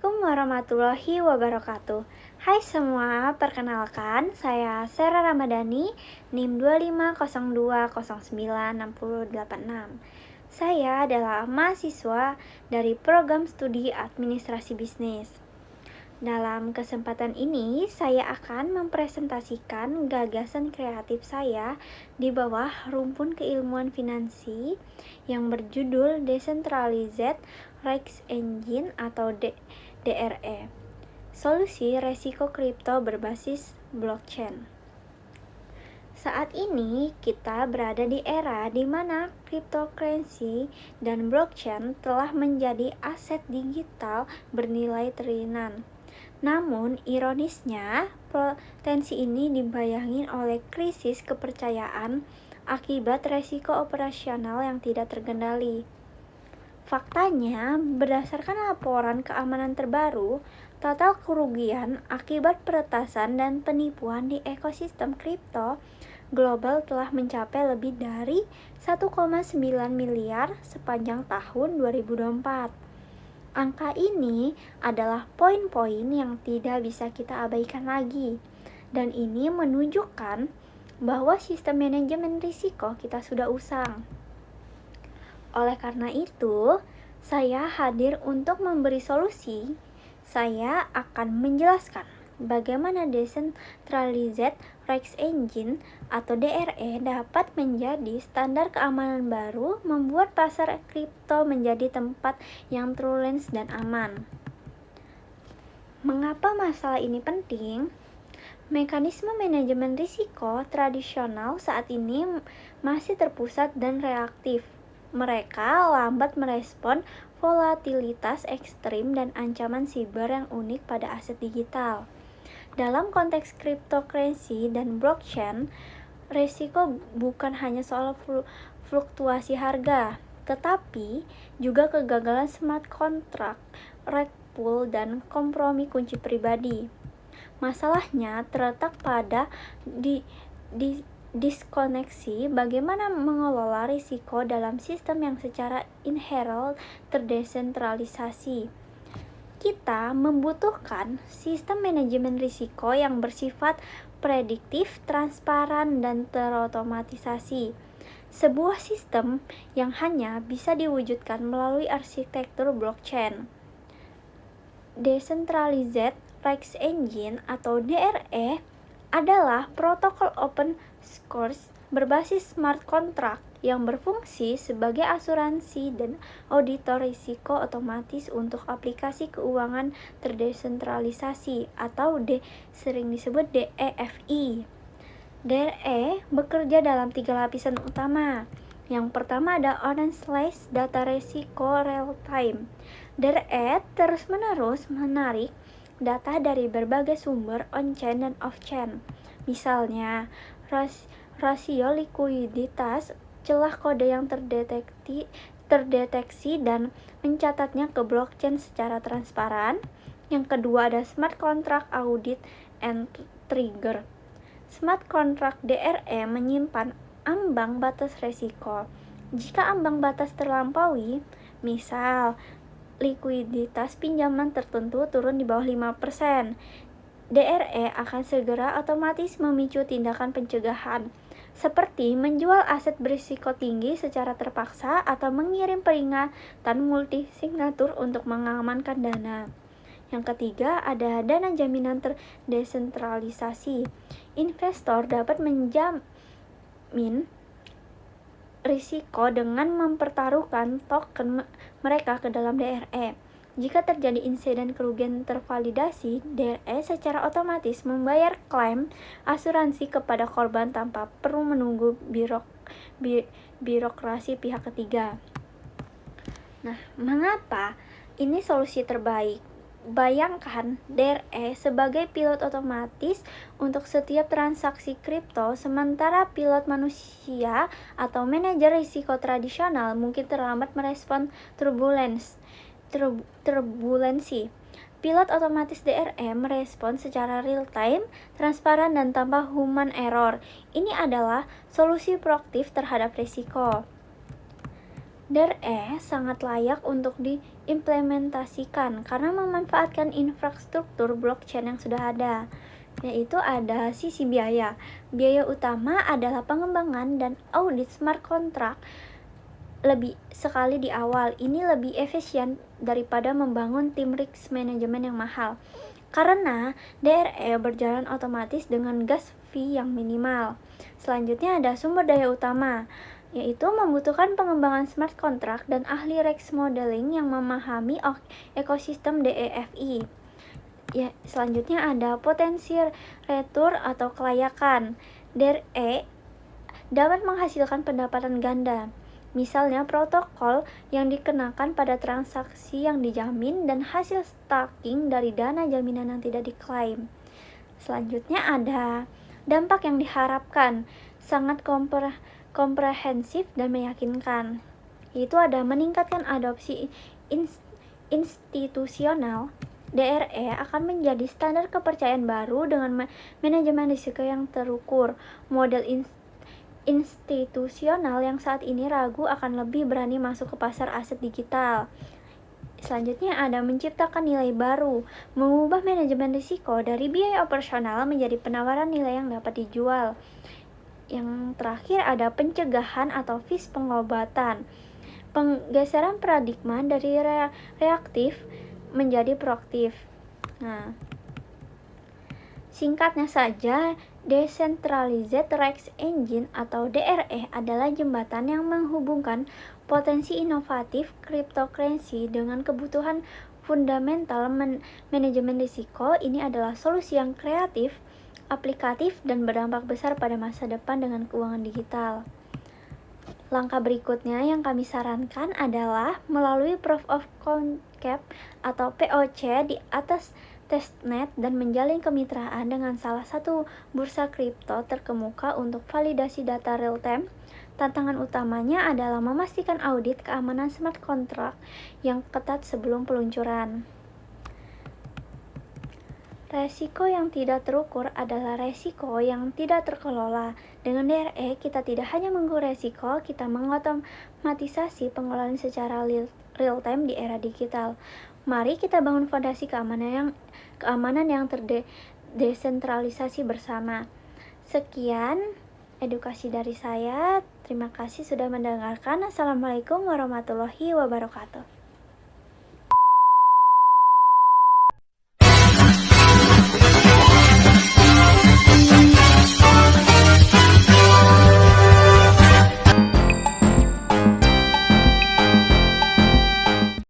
Assalamualaikum warahmatullahi wabarakatuh. Hai semua, perkenalkan saya Sera Ramadhani, NIM 250209686. Saya adalah mahasiswa dari program studi administrasi bisnis. Dalam kesempatan ini, saya akan mempresentasikan gagasan kreatif saya di bawah rumpun keilmuan finansi yang berjudul Decentralized Risk Engine atau DRE, solusi resiko kripto berbasis blockchain. Saat ini kita berada di era di mana cryptocurrency dan blockchain telah menjadi aset digital bernilai triliunan. Namun, ironisnya, potensi ini dibayangi oleh krisis kepercayaan akibat resiko operasional yang tidak terkendali. Faktanya, berdasarkan laporan keamanan terbaru, total kerugian akibat peretasan dan penipuan di ekosistem kripto global telah mencapai lebih dari 1,9 miliar sepanjang tahun 2024. Angka ini adalah poin-poin yang tidak bisa kita abaikan lagi, dan ini menunjukkan bahwa sistem manajemen risiko kita sudah usang. Oleh karena itu, saya hadir untuk memberi solusi. Saya akan menjelaskan bagaimana Decentralized Risk Engine atau DRE dapat menjadi standar keamanan baru, membuat pasar kripto menjadi tempat yang trueless dan aman. Mengapa masalah ini penting? Mekanisme manajemen risiko tradisional saat ini masih terpusat dan reaktif. Mereka lambat merespon volatilitas ekstrim dan ancaman siber yang unik pada aset digital. Dalam konteks cryptocurrency dan blockchain, risiko bukan hanya soal fluktuasi harga, tetapi juga kegagalan smart contract, rug pull, dan kompromi kunci pribadi. Masalahnya terletak pada diskoneksi bagaimana mengelola risiko dalam sistem yang secara inherent terdesentralisasi. Kita membutuhkan sistem manajemen risiko yang bersifat prediktif, transparan, dan terotomatisasi. Sebuah sistem yang hanya bisa diwujudkan melalui arsitektur blockchain. Decentralized Risk Engine atau DRE adalah protokol open source berbasis smart contract yang berfungsi sebagai asuransi dan auditor risiko otomatis untuk aplikasi keuangan terdesentralisasi atau sering disebut DEFI. DRE bekerja dalam 3 lapisan utama. Yang pertama ada on-slice data risiko real time. DRE terus-menerus menarik data dari berbagai sumber on-chain dan off-chain. Misalnya, rasio likuiditas, celah kode yang terdeteksi dan mencatatnya ke blockchain secara transparan. Yang kedua ada smart contract audit and trigger. Smart contract DRE menyimpan ambang batas resiko. Jika ambang batas terlampaui, misal likuiditas pinjaman tertentu turun di bawah 5%, DRE akan segera otomatis memicu tindakan pencegahan, seperti menjual aset berisiko tinggi secara terpaksa atau mengirim peringatan multisignatur untuk mengamankan dana. Yang ketiga ada dana jaminan terdesentralisasi. Investor dapat menjamin risiko dengan mempertaruhkan token mereka ke dalam DRE. Jika terjadi insiden kerugian tervalidasi, DRE secara otomatis membayar klaim asuransi kepada korban tanpa perlu menunggu birokrasi pihak ketiga. Nah, mengapa ini solusi terbaik? Bayangkan DRE sebagai pilot otomatis untuk setiap transaksi kripto, sementara pilot manusia atau manajer risiko tradisional mungkin terlambat merespon turbulensi. Pilot otomatis DRE merespon secara real time, transparan, dan tanpa human error. Ini adalah solusi proaktif terhadap risiko. DRE sangat layak untuk diimplementasikan karena memanfaatkan infrastruktur blockchain yang sudah ada, yaitu ada sisi biaya. Biaya utama adalah pengembangan dan audit smart contract lebih sekali di awal. Ini lebih efisien daripada membangun tim risk management yang mahal. Karena DRE berjalan otomatis dengan gas fee yang minimal. Selanjutnya ada sumber daya utama, yaitu membutuhkan pengembangan smart contract dan ahli risk modeling yang memahami ekosistem DEFI. Ya, selanjutnya ada potensi retur atau kelayakan. DRE dapat menghasilkan pendapatan ganda. Misalnya protokol yang dikenakan pada transaksi yang dijamin dan hasil staking dari dana jaminan yang tidak diklaim. Selanjutnya ada dampak yang diharapkan, sangat komprehensif dan meyakinkan. Yaitu ada meningkatkan adopsi institusional. DRE akan menjadi standar kepercayaan baru dengan manajemen risiko yang terukur. Model institusional yang saat ini ragu akan lebih berani masuk ke pasar aset digital. Selanjutnya ada menciptakan nilai baru, mengubah manajemen risiko dari biaya operasional menjadi penawaran nilai yang dapat dijual. Yang terakhir ada pencegahan atau fis pengobatan, penggeseran paradigma dari reaktif menjadi proaktif. Nah, singkatnya saja, Decentralized Risk Engine atau DRE adalah jembatan yang menghubungkan potensi inovatif cryptocurrency dengan kebutuhan fundamental manajemen risiko. Ini adalah solusi yang kreatif, aplikatif, dan berdampak besar pada masa depan dengan keuangan digital. Langkah berikutnya yang kami sarankan adalah melalui Proof of Concept atau POC di atas testnet dan menjalin kemitraan dengan salah satu bursa kripto terkemuka untuk validasi data real time. Tantangan utamanya adalah memastikan audit keamanan smart contract yang ketat sebelum peluncuran. Resiko yang tidak terukur adalah resiko yang tidak terkelola. Dengan DRE, kita tidak hanya mengukur resiko, kita mengotomatisasi pengelolaan secara real time di era digital. Mari kita bangun fondasi keamanan yang terdesentralisasi bersama. Sekian edukasi dari saya. Terima kasih sudah mendengarkan. Assalamualaikum warahmatullahi wabarakatuh.